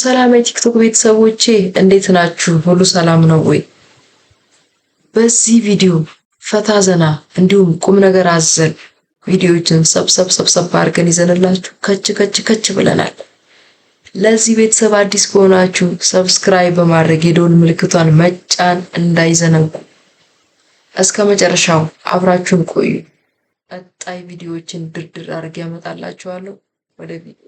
ሰላም የቲክቶክ ቤተሰቦቼ እንዴት ናችሁ? ሁሉ ሰላም ነው ወይ? በዚህ ቪዲዮ ፈታ ዘና እንዲሁም ቁም ነገር አዘል ቪዲዮዎችን ሰብሰብ አድርገን ይዘንላችሁ ከች ብለናል። ለዚህ ቤተሰብ አዲስ ከሆናችሁ ሰብስክራይብ በማድረግ የደወል ምልክቷን መጫን እንዳይዘነጉ። እስከ መጨረሻው አብራችሁን ቆዩ። ቀጣይ ቪዲዮዎችን ድርድር አድርጌ ያመጣላችኋለሁ። ወደ ቪዲዮ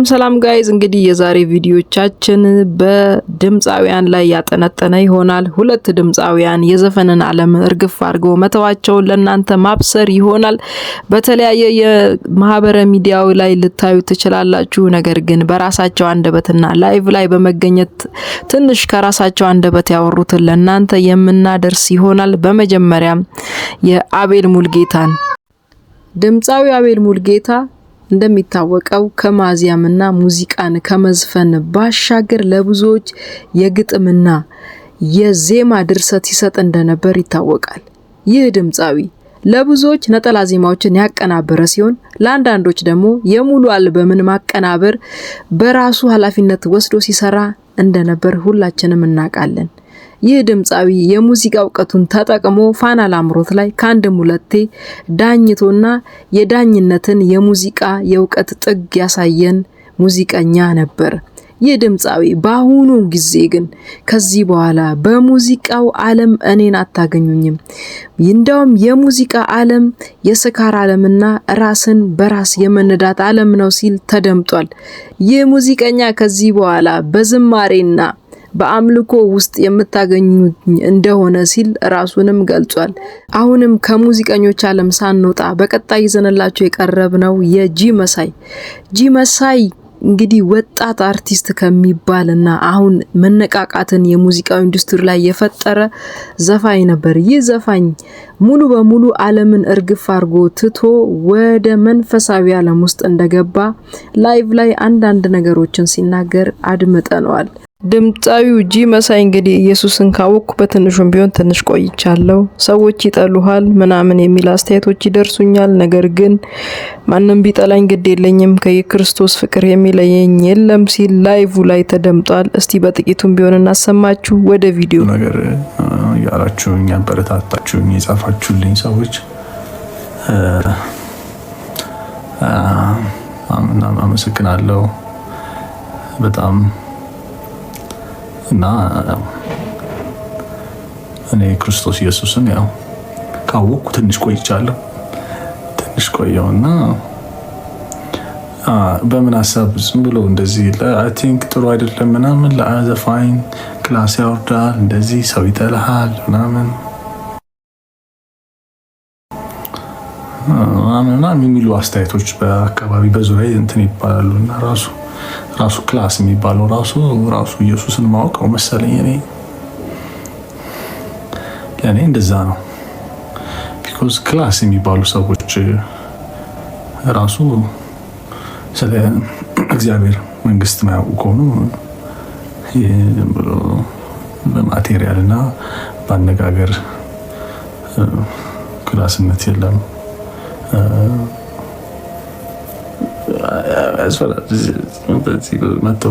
ሰላም ጋይዝ፣ እንግዲህ የዛሬ ቪዲዮቻችን በድምፃውያን ላይ ያጠነጠነ ይሆናል። ሁለት ድምፃውያን የዘፈንን ዓለም እርግፍ አድርገው መተዋቸውን ለእናንተ ማብሰር ይሆናል። በተለያየ የማህበረ ሚዲያው ላይ ልታዩ ትችላላችሁ። ነገር ግን በራሳቸው አንደበትና ላይቭ ላይ በመገኘት ትንሽ ከራሳቸው አንደበት ያወሩትን ለእናንተ የምናደርስ ይሆናል። በመጀመሪያም የአቤል ሙልጌታን ድምፃዊ አቤል ሙልጌታ እንደሚታወቀው ከማዚያምና ሙዚቃን ከመዝፈን ባሻገር ለብዙዎች የግጥምና የዜማ ድርሰት ይሰጥ እንደነበር ይታወቃል። ይህ ድምፃዊ ለብዙዎች ነጠላ ዜማዎችን ያቀናበረ ሲሆን ለአንዳንዶች ደግሞ የሙሉ አልበምን ማቀናበር በራሱ ኃላፊነት ወስዶ ሲሰራ እንደነበር ሁላችንም እናውቃለን። ይህ ድምፃዊ የሙዚቃ እውቀቱን ተጠቅሞ ፋና ላምሮት ላይ ከአንድም ሁለቴ ዳኝቶና የዳኝነትን የሙዚቃ የእውቀት ጥግ ያሳየን ሙዚቀኛ ነበር። ይህ ድምፃዊ በአሁኑ ጊዜ ግን ከዚህ በኋላ በሙዚቃው ዓለም እኔን አታገኙኝም፣ እንደውም የሙዚቃ ዓለም የስካር ዓለምና ራስን በራስ የመነዳት ዓለም ነው ሲል ተደምጧል። ይህ ሙዚቀኛ ከዚህ በኋላ በዝማሬና በአምልኮ ውስጥ የምታገኙኝ እንደሆነ ሲል ራሱንም ገልጿል። አሁንም ከሙዚቀኞች ዓለም ሳንወጣ በቀጣይ ይዘንላችሁ የቀረብነው ጂ መሳይ እንግዲህ ወጣት አርቲስት ከሚባልና አሁን መነቃቃትን የሙዚቃው ኢንዱስትሪ ላይ የፈጠረ ዘፋኝ ነበር። ይህ ዘፋኝ ሙሉ በሙሉ ዓለምን እርግፍ አድርጎ ትቶ ወደ መንፈሳዊ ዓለም ውስጥ እንደገባ ላይቭ ላይ አንዳንድ ነገሮችን ሲናገር አድምጠነዋል። ድምፃዊው ጂ መሳይ እንግዲህ ኢየሱስን ካወቅኩ በትንሹም ቢሆን ትንሽ ቆይቻለሁ፣ ሰዎች ይጠሉሃል ምናምን የሚል አስተያየቶች ይደርሱኛል። ነገር ግን ማንም ቢጠላኝ ግድ የለኝም፣ ከክርስቶስ ፍቅር የሚለየኝ የለም ሲል ላይቭ ላይ ተደምጧል። እስቲ በጥቂቱም ቢሆን እናሰማችሁ። ወደ ቪዲዮ ነገር ያላችሁኝ ያበረታታችሁኝ የጻፋችሁልኝ ሰዎች አመሰግናለሁ በጣም። እና እኔ ክርስቶስ ኢየሱስን ያው ካወቅኩ ትንሽ ቆይቻለሁ። ትንሽ ቆየውና በምን ሐሳብ ዝም ብሎ እንደዚህ አይ ቲንክ ጥሩ አይደለም ምናምን ለአዘፋኝ ክላስ ያወርዳል፣ እንደዚህ ሰው ይጠላሃል ምናምን የሚሉ አስተያየቶች በአካባቢ በዙሪያ እንትን ይባላሉና ራሱ ክላስ የሚባለው ራሱ ኢየሱስን ማወቀው መሰለኝ። ለኔ እንደዛ ነው። ቢኮዝ ክላስ የሚባሉ ሰዎች ራሱ ስለ እግዚአብሔር መንግስት ማያውቁ ከሆኑ በማቴሪያልና በአነጋገር ክላስነት የለም። በዚህ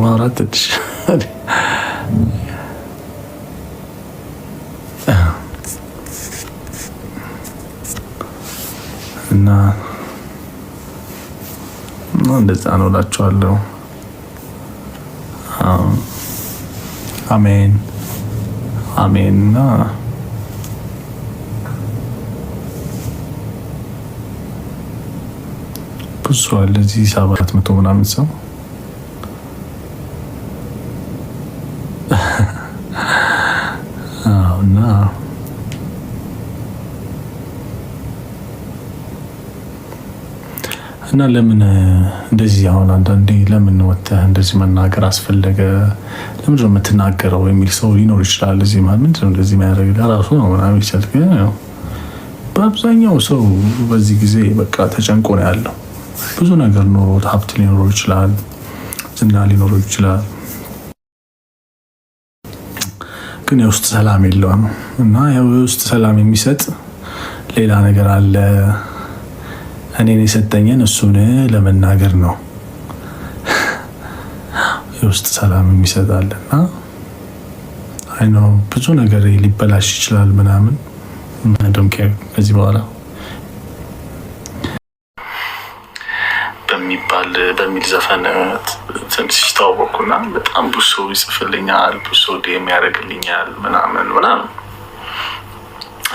ማውራት ትንሽ እና እንደዛ ነው እላችኋለሁ። አሜን እና ብዙ አለ እዚህ 700 ምናምን ሰው እና ለምን እንደዚህ አሁን አንዳንዴ ለምን ወጥተህ እንደዚህ መናገር አስፈለገ? ለምንድን ነው የምትናገረው የሚል ሰው ሊኖር ይችላል። እዚህ ምንድን ነው እንደዚህ የሚያደርግ ለራሱ ነው ምናምን ይችላል። ግን በአብዛኛው ሰው በዚህ ጊዜ በቃ ተጨንቆ ነው ያለው። ብዙ ነገር ኖሮት ሀብት ሊኖረው ይችላል፣ ዝና ሊኖረው ይችላል፣ ግን የውስጥ ሰላም የለውም። እና የውስጥ ሰላም የሚሰጥ ሌላ ነገር አለ። እኔን የሰጠኝን እሱን ለመናገር ነው የውስጥ ሰላም የሚሰጣልና አይ ነው ብዙ ነገር ሊበላሽ ይችላል ምናምን ከዚህ በኋላ በሚል ዘፈን ትንሽ ተዋወቅኩና በጣም ብዙ ሰው ይጽፍልኛል፣ ብዙ ሰው ዲኤም ያደርግልኛል ምናምን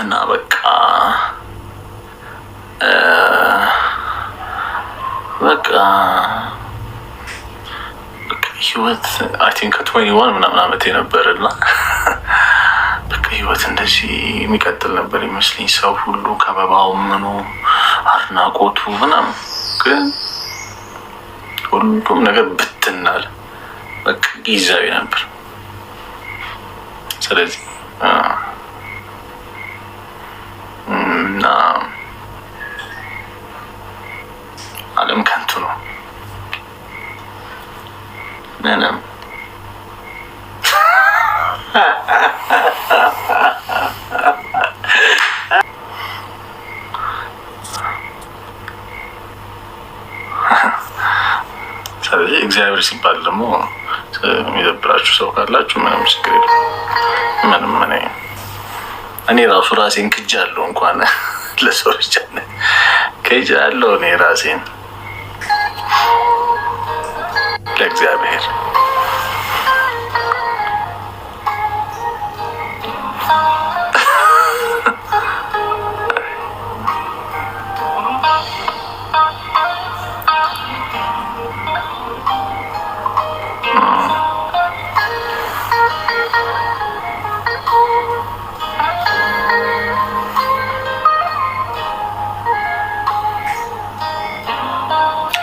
እና በቃ ህይወት አይ ቲንክ 21 ምናምን ዓመቴ ነበርና በቃ ህይወት እንደዚህ የሚቀጥል ነበር ይመስለኝ። ሰው ሁሉ ከበባው ምኑ አድናቆቱ ምናምን፣ ግን ሁሉም ነገር ብትናል በቃ ጊዜያዊ ነበር። ስለዚህ እና ዓለም ከንቱ ነው ምንም ስለዚህ እግዚአብሔር ሲባል ደግሞ የሚደብራችሁ ሰው ካላችሁ ምንም ችግር የለም። ምንም እኔ ራሱ ራሴን ክጃለሁ፣ እንኳን ለሰው ልጅ ክጃለሁ እኔ ራሴን ለእግዚአብሔር።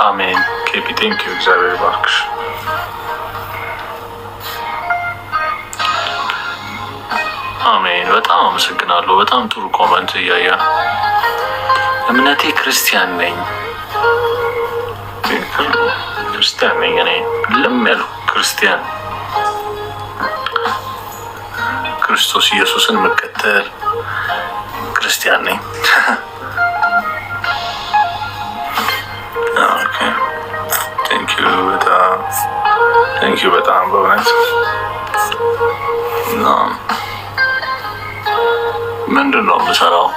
አሜን። ኬፒ ቴንክ ዩ። እግዚአብሔር ይባርክሽ። አሜን። በጣም አመሰግናለሁ። በጣም ጥሩ ኮመንት እያያ እምነቴ ክርስቲያን ነኝ እኔ ለም ያሉ ክርስቲያን ክርስቶስ ኢየሱስን መከተል ክርስቲያን ነኝ። ቴንክ ዩ በጣም በእውነት ምንድን ነው የምሰራው?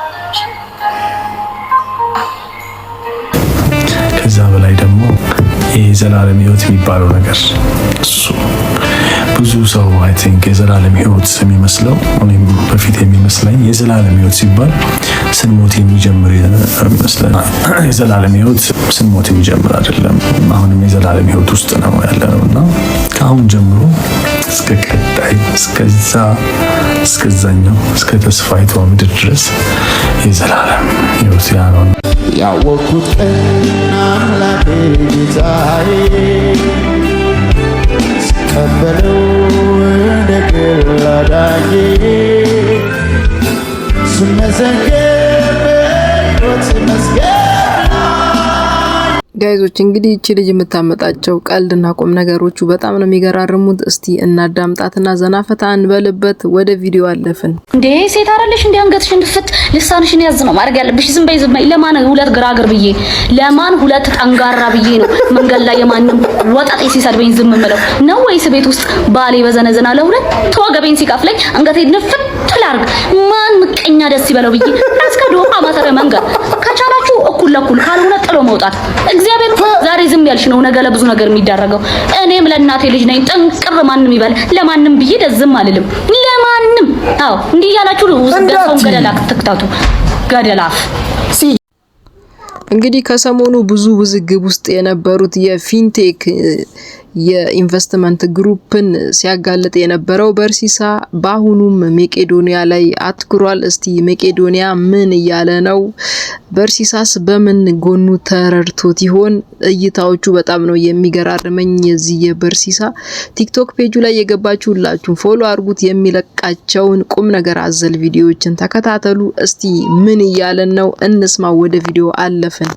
ከዛ በላይ ደግሞ የዘላለም ህይወት የሚባለው ነገር እሱ ብዙ ሰው አይ ቲንክ የዘላለም ህይወት የሚመስለው እኔም በፊት የሚመስለኝ የዘላለም ህይወት ሲባል ስንሞት የሚጀምር ይመስለናል። የዘላለም ህይወት ስንሞት የሚጀምር አይደለም። አሁንም የዘላለም ህይወት ውስጥ ነው ያለነው እና ከአሁን ጀምሮ እስከ ቀጣይ እስከዛኛው እስከ ተስፋይቷ ምድር ድረስ የዘላለም ህይወት ያ ነው። ያወቅኩት ቀን አምላኬ ጌታዬ ስቀበለው እንደ ግል አዳኜ ስመሰገን በሕይወት መስገን ጋይዞች እንግዲህ እቺ ልጅ የምታመጣቸው ቀልድና ቁም ነገሮቹ በጣም ነው የሚገራርሙት። እስቲ እናዳምጣትና ዘናፈታ እንበልበት። ወደ ቪዲዮ አለፍን። እንዴ ሴት አይደለሽ እንዴ? አንገትሽ እንድፍት ልሳንሽን ያዝ ነው ማድረግ ያለብሽ። ዝም በይ ዝም በይ። ለማን ሁለት ግራግር ብዬ ለማን ሁለት ጠንጋራ ብዬ ነው መንገድ ላይ የማንም ወጣጤ ሲሰድበኝ ዝም ምለው ነው ወይስ ቤት ውስጥ ባሌ በዘነዘና ለሁለት ተወገበኝ ሲካፍለኝ አንገቴን ንፍት ላርግ? ማን ምቀኛ ደስ ይበለው ብዬ እስከ ዶቃ ማሰረ መንገድ ከቻላችሁ እኩል ለኩል ካልሆነ ጥሎ መውጣት። እግዚአብሔር ዛሬ ዝም ያልሽ ነው ነገ ለብዙ ነገር የሚዳረገው። እኔም ለእናቴ ልጅ ነኝ። ጠንቅር ማንም ይበል ለማንም ብዬ ደዝም አልልም ለማንም። አዎ እንዲህ ያላችሁ ገሰውን ገደላ ትክታቱ ገደላፍ። እንግዲህ ከሰሞኑ ብዙ ውዝግብ ውስጥ የነበሩት የፊንቴክ የኢንቨስትመንት ግሩፕን ሲያጋልጥ የነበረው በርሲሳ በአሁኑም መቄዶኒያ ላይ አትኩሯል። እስቲ መቄዶኒያ ምን እያለ ነው? በርሲሳስ በምን ጎኑ ተረድቶት ይሆን? እይታዎቹ በጣም ነው የሚገራርመኝ። የዚህ የበርሲሳ ቲክቶክ ፔጁ ላይ የገባችሁላችሁ ፎሎ አድርጉት። የሚለቃቸውን ቁም ነገር አዘል ቪዲዮዎችን ተከታተሉ። እስቲ ምን እያለን ነው? እንስማ። ወደ ቪዲዮ አለፍን።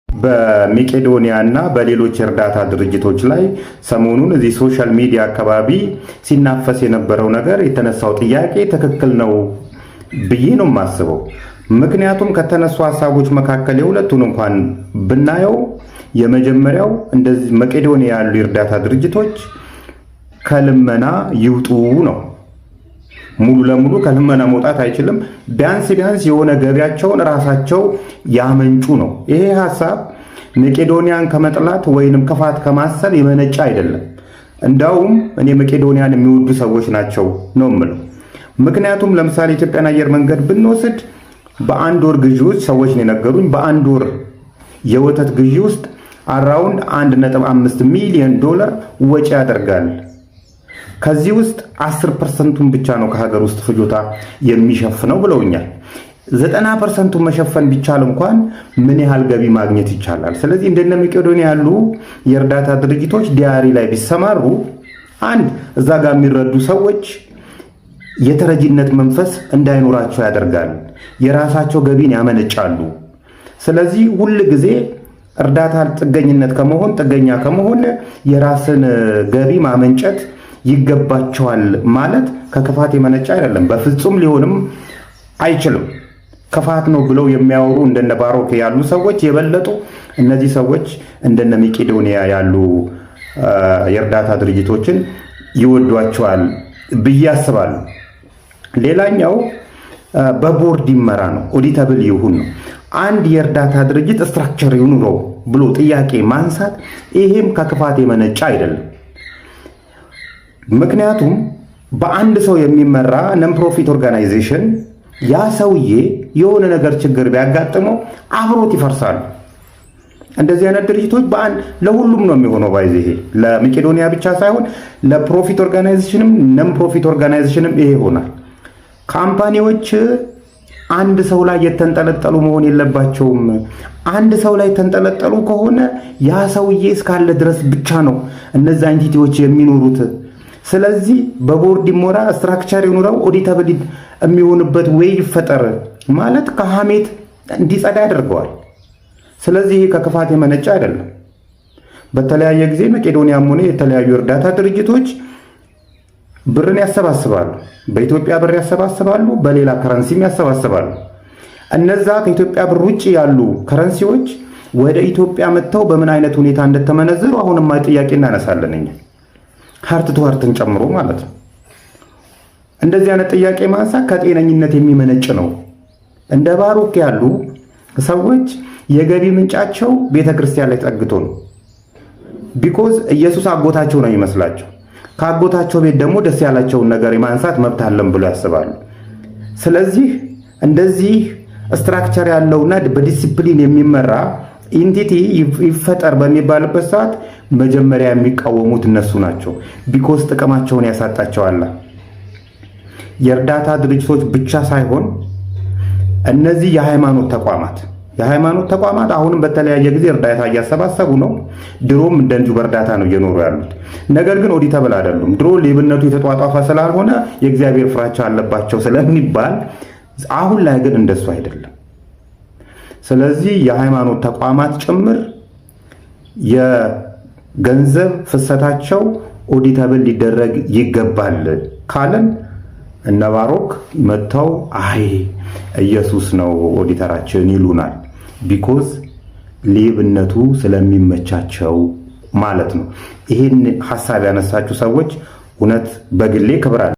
በመቄዶኒያ እና በሌሎች እርዳታ ድርጅቶች ላይ ሰሞኑን እዚህ ሶሻል ሚዲያ አካባቢ ሲናፈስ የነበረው ነገር የተነሳው ጥያቄ ትክክል ነው። ብዬ ነው የማስበው። ምክንያቱም ከተነሱ ሐሳቦች መካከል የሁለቱን እንኳን ብናየው የመጀመሪያው እንደዚህ መቄዶንያ ያሉ የእርዳታ ድርጅቶች ከልመና ይውጡ ነው። ሙሉ ለሙሉ ከልመና መውጣት አይችልም። ቢያንስ የሆነ ገቢያቸውን ራሳቸው ያመንጩ ነው። ይሄ ሐሳብ መቄዶንያን ከመጥላት ወይንም ክፋት ከማሰብ የመነጨ አይደለም። እንዳውም እኔ መቄዶንያን የሚወዱ ሰዎች ናቸው ነው የምለው። ምክንያቱም ለምሳሌ ኢትዮጵያን አየር መንገድ ብንወስድ በአንድ ወር ግዢ ውስጥ ሰዎች ነው የነገሩኝ፣ በአንድ ወር የወተት ግዢ ውስጥ አራውንድ 1.5 ሚሊዮን ዶላር ወጪ ያደርጋል። ከዚህ ውስጥ 10% ብቻ ነው ከሀገር ውስጥ ፍጆታ የሚሸፍነው ብለውኛል። 90% መሸፈን ቢቻል እንኳን ምን ያህል ገቢ ማግኘት ይቻላል? ስለዚህ እንደነ መቄዶንያ ያሉ የእርዳታ ድርጅቶች ዲያሪ ላይ ቢሰማሩ አንድ እዛ ጋር የሚረዱ ሰዎች የተረጂነት መንፈስ እንዳይኖራቸው ያደርጋል። የራሳቸው ገቢን ያመነጫሉ። ስለዚህ ሁል ጊዜ እርዳታ ጥገኛ ከመሆን የራስን ገቢ ማመንጨት ይገባቸዋል ማለት ከክፋት የመነጨ አይደለም። በፍጹም ሊሆንም አይችልም። ክፋት ነው ብለው የሚያወሩ እንደነ ባሮክ ያሉ ሰዎች የበለጡ እነዚህ ሰዎች እንደነ መቄዶንያ ያሉ የእርዳታ ድርጅቶችን ይወዷቸዋል ብዬ አስባለሁ። ሌላኛው በቦርድ ይመራ ነው፣ ኦዲተብል ይሁን ነው። አንድ የእርዳታ ድርጅት ስትራክቸር ይኑረው ብሎ ጥያቄ ማንሳት ይሄም ከክፋት የመነጨ አይደለም። ምክንያቱም በአንድ ሰው የሚመራ ነን ፕሮፊት ኦርጋናይዜሽን ያ ሰውዬ የሆነ ነገር ችግር ቢያጋጥመው አብሮት ይፈርሳሉ። እንደዚህ አይነት ድርጅቶች ለሁሉም ነው የሚሆነው። ባይዘ ይሄ ለመቄዶንያ ብቻ ሳይሆን ለፕሮፊት ኦርጋናይዜሽንም ነን ፕሮፊት ኦርጋናይዜሽንም ይሄ ይሆናል። ካምፓኒዎች አንድ ሰው ላይ የተንጠለጠሉ መሆን የለባቸውም። አንድ ሰው ላይ ተንጠለጠሉ ከሆነ ያ ሰውዬ እስካለ ድረስ ብቻ ነው እነዚህ አይንቲቲዎች የሚኖሩት። ስለዚህ በቦርድ ይሞራ፣ ስትራክቸር ይኑረው፣ ኦዲተብል የሚሆንበት ወይ ይፈጠር ማለት ከሐሜት እንዲጸዳ ያደርገዋል። ስለዚህ ከክፋት የመነጨ አይደለም። በተለያየ ጊዜ መቄዶንያም ሆነ የተለያዩ እርዳታ ድርጅቶች ብርን ያሰባስባሉ። በኢትዮጵያ ብር ያሰባስባሉ፣ በሌላ ከረንሲም ያሰባስባሉ። እነዛ ከኢትዮጵያ ብር ውጭ ያሉ ከረንሲዎች ወደ ኢትዮጵያ መጥተው በምን አይነት ሁኔታ እንደተመነዘሩ አሁንም ጥያቄ እናነሳለን እኛ ሃርት ቱ ሃርትን ጨምሮ ማለት ነው። እንደዚህ አይነት ጥያቄ ማንሳት ከጤነኝነት የሚመነጭ ነው። እንደ ባሮክ ያሉ ሰዎች የገቢ ምንጫቸው ቤተክርስቲያን ላይ ጠግቶ ነው። ቢኮዝ ኢየሱስ አጎታቸው ነው የሚመስላቸው። ከአጎታቸው ቤት ደግሞ ደስ ያላቸውን ነገር የማንሳት መብት አለን ብሎ ያስባሉ። ስለዚህ እንደዚህ ስትራክቸር ያለውና በዲሲፕሊን የሚመራ ኢንቲቲ ይፈጠር በሚባልበት ሰዓት መጀመሪያ የሚቃወሙት እነሱ ናቸው። ቢኮዝ ጥቅማቸውን ያሳጣቸዋል። የእርዳታ ድርጅቶች ብቻ ሳይሆን እነዚህ የሃይማኖት ተቋማት አሁንም በተለያየ ጊዜ እርዳታ እያሰባሰቡ ነው። ድሮም እንደዚሁ በእርዳታ ነው እየኖሩ ያሉት። ነገር ግን ኦዲተብል አይደሉም። ድሮ ሌብነቱ የተጧጧፈ ስላልሆነ የእግዚአብሔር ፍራቻ አለባቸው ስለሚባል፣ አሁን ላይ ግን እንደሱ አይደለም። ስለዚህ የሃይማኖት ተቋማት ጭምር የገንዘብ ፍሰታቸው ኦዲተብል ሊደረግ ይገባል ካለን እነ ባሮክ መጥተው አይ ኢየሱስ ነው ኦዲተራችን ይሉናል። ቢኮዝ ሌብነቱ ስለሚመቻቸው ማለት ነው። ይህን ሐሳብ ያነሳችሁ ሰዎች እውነት በግሌ ክብራል።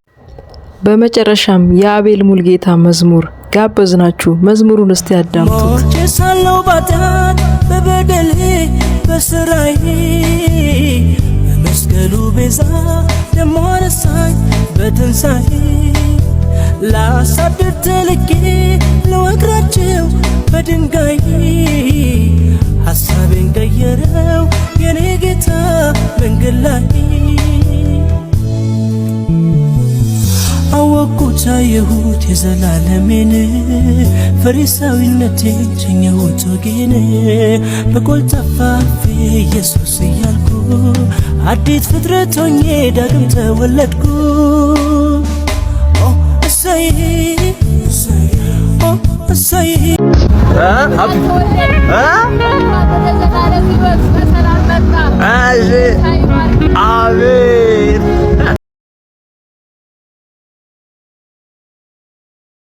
በመጨረሻም የአቤል ሙልጌታ መዝሙር ጋበዝናችሁ። መዝሙሩን እስቲ ያዳምጡት። ሳለው ባጣት በበደሌ በስራዬ በመስቀሉ ቤዛ ደሞ አነሳኝ በትንሣኤ ላሳድር ተልኬ ለወግራቸው በድንጋይ ሐሳቤን ቀየረው የኔ ጌታ መንገድ ላይ አወቅኩት አየሁት የዘላለሜን ፈሪሳዊነቴን ሸኘሁት ወጌን በቆልጣፋ አፌ ኢየሱስ እያልኩ አዲስ ፍጥረት ሆኜ ዳግም ተወለድኩ። እሰይ እሰይ አቤት